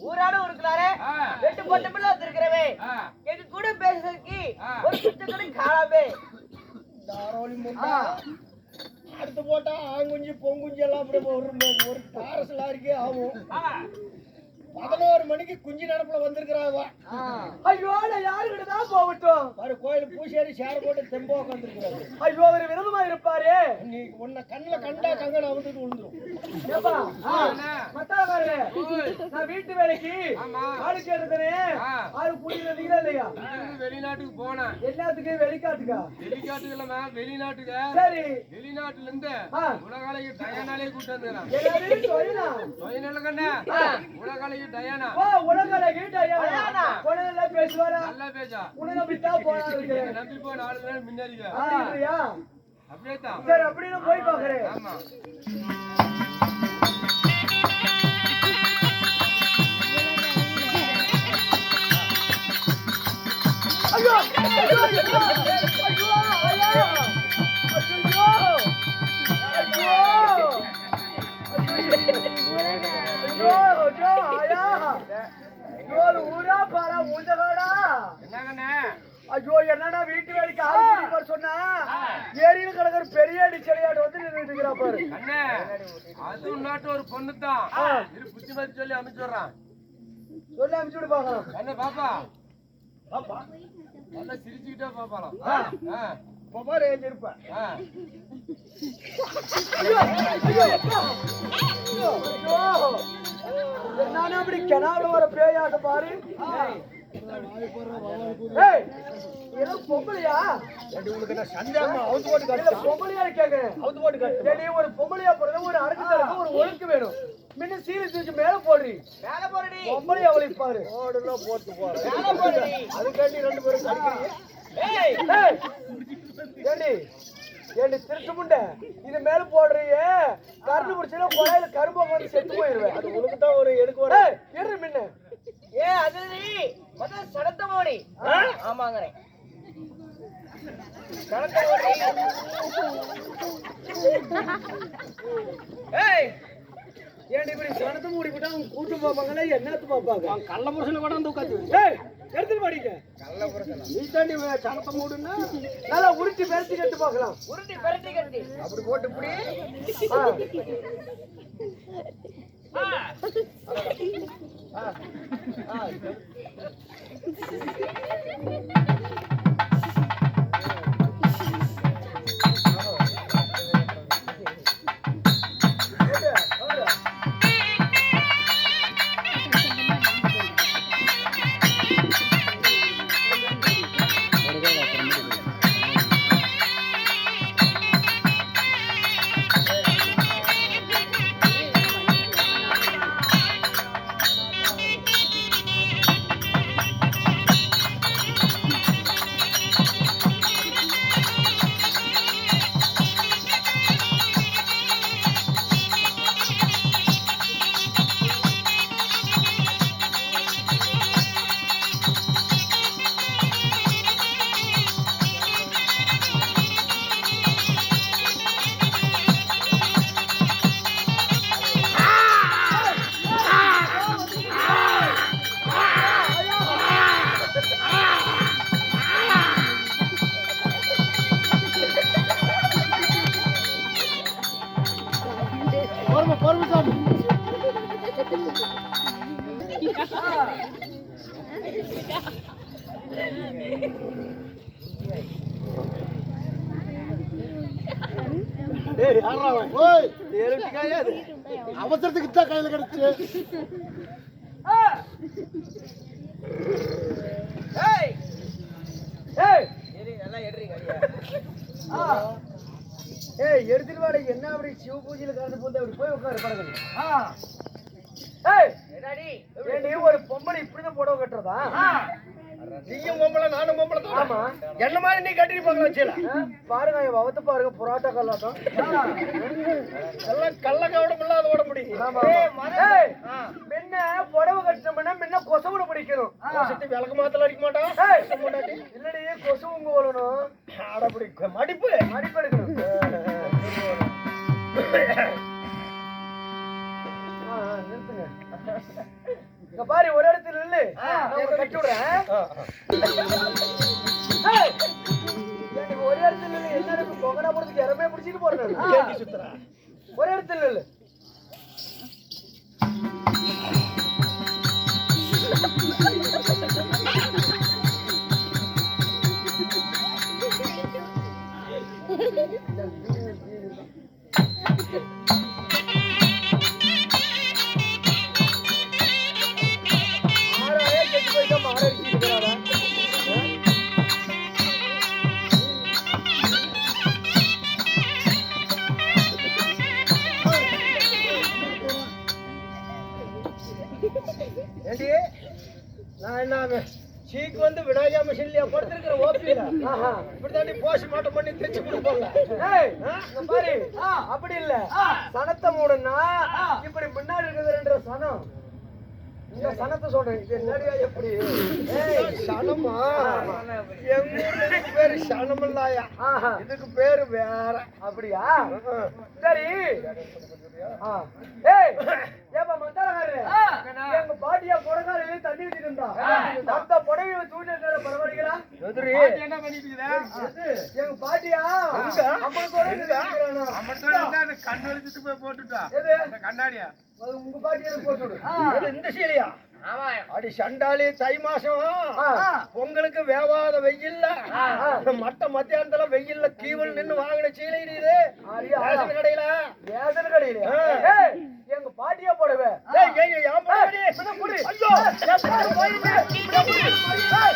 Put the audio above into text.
ஊராட இருக்கிறாரே வெட்டு போட்ட பிள்ளை வந்திருக்கிறவே எங்க கூட பேசுறதுக்கு ஒரு சுத்த கூட காணாமே அடுத்து போட்டா ஆங்குஞ்சி பொங்குஞ்சி எல்லாம் அப்படியே ஒரு டாரஸ் லாரிக்கே ஆகும். 11 மணிக்கு குஞ்சு நடப்புல வந்திருக்கிறாவா. ஐயோ நான் யாருக்கிட்ட தான் போகட்டும் பாரு கோயில் பூசேரி சேர போட்டு தெம்போ உட்காந்துருக்கிறாரு. ஐயோ அவர் விரதமா இருப்பாரு. நீ உன்னை கண்ணுல கண்டா கங்கன வந்துட்டு விழுந்துரும். நான் வீட்டு வேலைக்கு ஆளு கேட்டதே ஆளு கூட்டிட்டு இல்லையா? வெளிநாட்டுக்கு போனேன். எல்லாத்துக்கும் வெளிக்காட்டுக்கா? வெளிக்காட்டுக்கு இல்ல வெளிநாட்டுக்கு. சரி வெளிநாட்டுல இருந்து உலகாலைக்கு டயானாலே கூட்டு வந்துடுறேன். உலகாலைக்கு டயானா. உலகாலைக்கு டயானா உடனே பேசுவாரா? நல்லா பேசா. உன்னை நம்பித்தா போறாங்க. நம்பி போ 4 நாள் முன்னாடியா? அப்படியே தான். சரி அப்படியே போய் பாக்குறேன். ஆமா. ஐயோ ஐயோ ஐயோ ஐயோ என்னடா வீட்டு வேலைக்கு ஆள் சொன்னா ஏரியில கிடக்குற பெரிய அடிச்சலையாடு வந்து நின்றுட்டு பாரு. அது நாட்டு ஒரு பொண்ணு தான் புத்திமதி சொல்லி அமைச்சுடுறான். சொல்லி அமைச்சு விடு பாக்கலாம். என்ன பாப்பா பாப்பா நல்லா சிரிச்சுக்கிட்டே பாப்பாலாம். பாரு இருப்பேன். நானும் அப்படி கெனால வர பேயாட்ட பாரு. பொம்பளையா பொம்பளையா கேக்குறேன். ஒரு பொம்பளையா போறது ஒரு அரைச்சு தரக்கு ஒரு ஒழுக்கு வேணும். முன்ன சீரியஸுக்கு மேல போடுறீ மேல போடுறீ பொம்பளையா அவளை பாரு போட்டு போற மேல போடுறீ. அதுக்காண்டி 2 பேரும் ஏண்டி திருட்டு முண்டை இது மேல போடுறியே கரும்பு பிடிச்சா கொலையில கரும்பு வந்து செத்து போயிருவேன். அது உனக்கு தான் ஒரு எடுக்க வர எடு முன்ன. அது முதல்ல சடத்த மோடி. ஆமாங்கிறேன் சடத்த மோடி. ஏண்டி இப்படி சடத்த மூடி போட்டா அவங்க கூட்டு பாப்பாங்களே என்னத்து பாப்பாங்க? கள்ள புருஷனை கூட வந்து உட்காந்து எடுத்துட்டு பாடிக்க. கள்ள புருஷன் நீ தாண்டி சடத்த மூடுன்னா நல்லா உருட்டி பெருத்தி கட்டு பாக்கலாம். உருட்டி பெருத்தி கட்டி அப்படி போட்டு இப்படி அவசரத்துக்கு தான் கையில கிடைச்சு. எடுத்துட்டு வாட என்ன அப்படி சிவ பூஜையில கலந்து போது அப்படி போய் உட்காரு பாருங்க. ஒரு பொம்பளை இப்படிதான் புடவை கட்டுறதா? நீயும் பொம்பளை நானும் பொம்பளை தான். ஆமா என்ன மாதிரி நீ கட்டிட்டு பார்க்கலாம் வச்சுல பாருங்க அவத்து பாருங்க புரோட்டா கல்லாட்டம் எல்லாம் கள்ளக்கவடம் இல்லாத ஓட முடியும். முன்ன புடவை கட்டணும்னா முன்ன கொசவுட பிடிக்கணும். விளக்கு மாத்தல அடிக்க மாட்டான் இல்லடி கொசு உங்க வரணும். அடப்படி மடிப்பு மடிப்பு எடுக்கணும். நிறுத்துங்க இங்க பாரு ஒரு இடத்துல நில்லு நான் உன்னை கட்டி விடுறேன் ஏய், எனக்கு ஒரு இடத்துல நில்லு என்ன கொங்கடா போறதுக்கு இறமே பிடிச்சிட்டு போறேன் சுத்துறா ஒரு இடத்துல நில்லு ஆறாவே கெட்டு போயிட்டா மாற அடிச்சுக்கிறாரா ஏண்டி நான் என்ன சீக்கு வந்து விநாயகா மிஷின்லயா படுத்திருக்கிற ஓபியில இப்படி தாண்டி போஸ்ட்மார்ட்டம் பண்ணி தைச்சு கொடுப்பாங்க ஏய், இங்க பாரு அப்படி இல்ல சனத்தை மூடனா இப்படி முன்னாடி இருக்கிற சனம் இந்த சனத்தை சொல்றேன் இது என்னடியா எப்படி ஏய் சனமா எங்க ஊர்ல இதுக்கு பேரு சனமல்லாயா இதுக்கு பேரு வேற அப்படியா சரி ஏய் ஏப்பா மத்தாரகாரே எங்க பாட்டியா புடகாரி தண்ணி வச்சிட்டு இருந்தா அந்த புடவையை தூக்கிட்டு பரவாயில்லைங்களா எதிரி என்ன பண்ணிட்டு இருக்கிற? எங்க பாட்டியா அம்மா கூட கண்ணு வலிச்சுட்டு போய் போட்டுட்டா எது இந்த கண்ணாடியா உங்க பாட்டியா போட்டு விடு இது இந்த சீலையா அடி சண்டாளி தை மாசம் பொங்கலுக்கு வேவாத வெயில்ல மட்ட மத்தியானத்துல வெயில்ல கீவல் நின்னு வாங்கின சீலை இது ரேஷன் கடையில ரேஷன் கடையில ஏய் எங்க பாட்டியா போடுவே ஏய் ஏய் ஏன் போடுடி புடி ஐயோ ஏய்